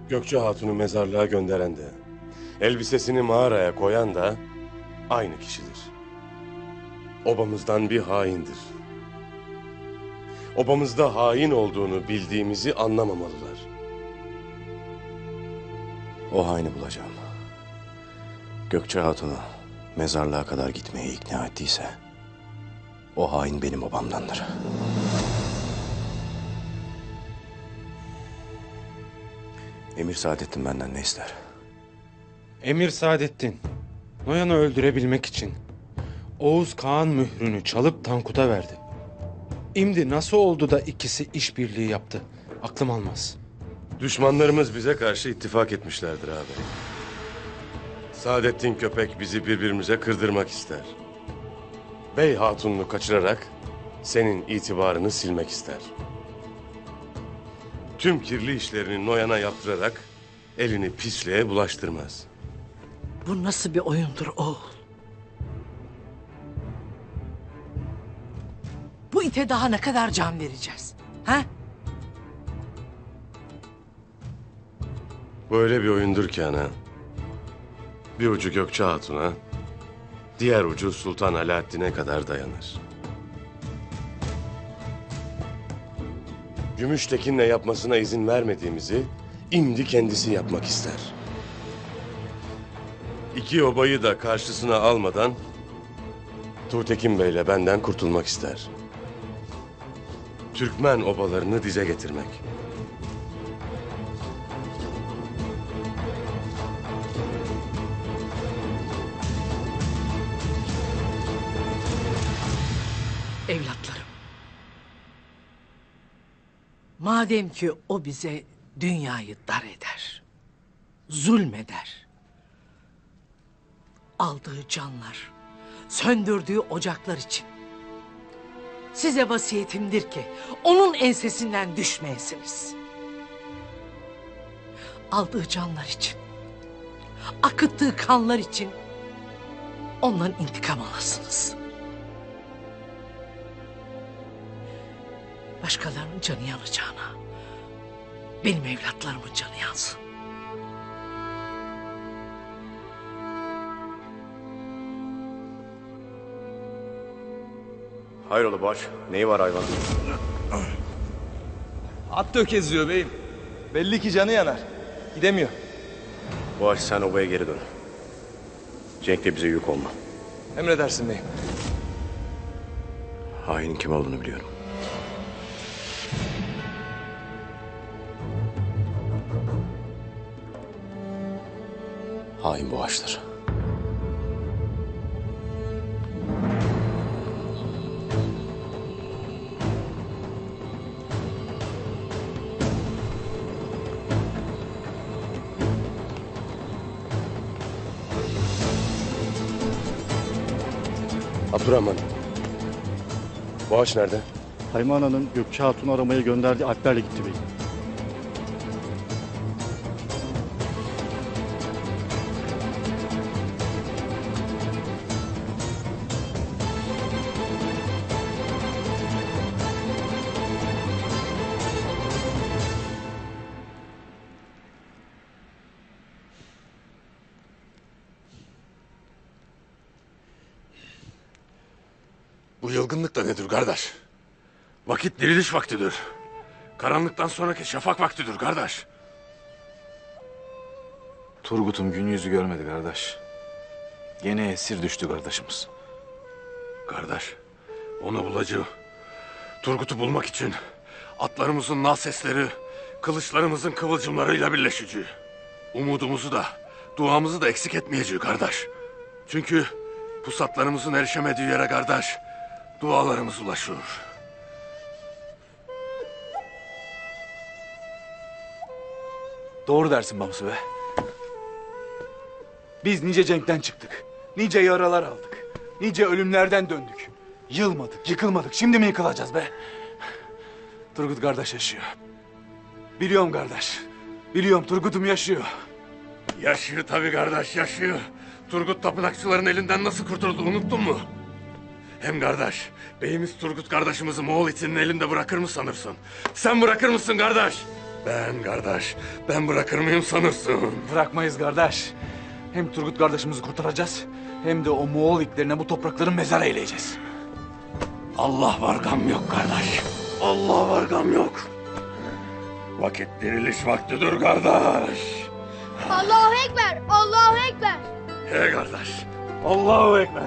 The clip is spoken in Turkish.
Gökçe Hatun'u mezarlığa gönderen de, elbisesini mağaraya koyan da aynı kişidir. Obamızdan bir haindir. Obamızda hain olduğunu bildiğimizi anlamamalılar. O haini bulacağım. Gökçe Hatun'u mezarlığa kadar gitmeye ikna ettiyse o hain benim obamdandır. Emir Saadettin benden ne ister? Emir Saadettin, Noyan'ı öldürebilmek için Oğuz Kağan mührünü çalıp Tankut'a verdi. İmdi nasıl oldu da ikisi işbirliği yaptı? Aklım almaz. Düşmanlarımız bize karşı ittifak etmişlerdir abi. Saadettin köpek bizi birbirimize kırdırmak ister. Bey Hatun'unu kaçırarak senin itibarını silmek ister. Tüm kirli işlerini Noyan'a yaptırarak elini pisliğe bulaştırmaz. Bu nasıl bir oyundur oğul? Bu ite daha ne kadar can vereceğiz? Ha? Böyle bir oyundur ki ana. Bir ucu Gökçe Hatun'a, diğer ucu Sultan Alaaddin'e kadar dayanır. Gümüştekin'le yapmasına izin vermediğimizi imdi kendisi yapmak ister. İki obayı da karşısına almadan Tuğtekin Bey'le benden kurtulmak ister. Türkmen obalarını dize getirmek. Evlatlarım. Madem ki o bize dünyayı dar eder, zulmeder, aldığı canlar, söndürdüğü ocaklar için size vasiyetimdir ki onun ensesinden düşmeyesiniz. Aldığı canlar için, akıttığı kanlar için ondan intikam alasınız. Başkalarının canı yanacağına benim evlatlarımın canı yansın. Hayrola baş, neyi var hayvanın? At tökeziyor beyim. Belli ki canı yanar. Gidemiyor. Baş sen obaya geri dön. Cenk'te bize yük olma. Emredersin beyim. Hainin kim olduğunu biliyorum. Hain bu ağaçtır. Abdurrahman, bu ağaç nerede? Hayman Hanım Gökçe Hatun'u aramaya gönderdiği alplerle gitti beyim. Bu yılgınlık da nedir kardeş? Vakit diriliş vaktidir. Karanlıktan sonraki şafak vaktidir kardeş. Turgut'un gün yüzü görmedi kardeş. Gene esir düştü kardeşimiz. Kardeş, onu bulacağım. Turgut'u bulmak için atlarımızın nal sesleri, kılıçlarımızın kıvılcımlarıyla birleşeceği. Umudumuzu da, duamızı da eksik etmeyeceğiz kardeş. Çünkü pusatlarımızın erişemediği yere kardeş, dualarımız ulaşıyor. Doğru dersin Bamsı be. Biz nice cenkten çıktık. Nice yaralar aldık. Nice ölümlerden döndük. Yılmadık, yıkılmadık. Şimdi mi yıkılacağız be? Turgut kardeş yaşıyor. Biliyorum kardeş. Biliyorum Turgut'um yaşıyor. Yaşıyor tabii kardeş, yaşıyor. Turgut tapınakçıların elinden nasıl kurtuldu unuttun mu? Hem kardeş, beyimiz Turgut kardeşimizi Moğol itinin elinde bırakır mı sanırsın? Sen bırakır mısın kardeş? Ben kardeş, ben bırakır mıyım sanırsın? Bırakmayız kardeş. Hem Turgut kardeşimizi kurtaracağız hem de o Moğol itlerine bu toprakları mezar eyleyeceğiz. Allah var gam yok kardeş. Allah var gam yok. Vakit diriliş vaktidir kardeş. Allahu Ekber, Allahu Ekber. He kardeş. Allahu Ekber.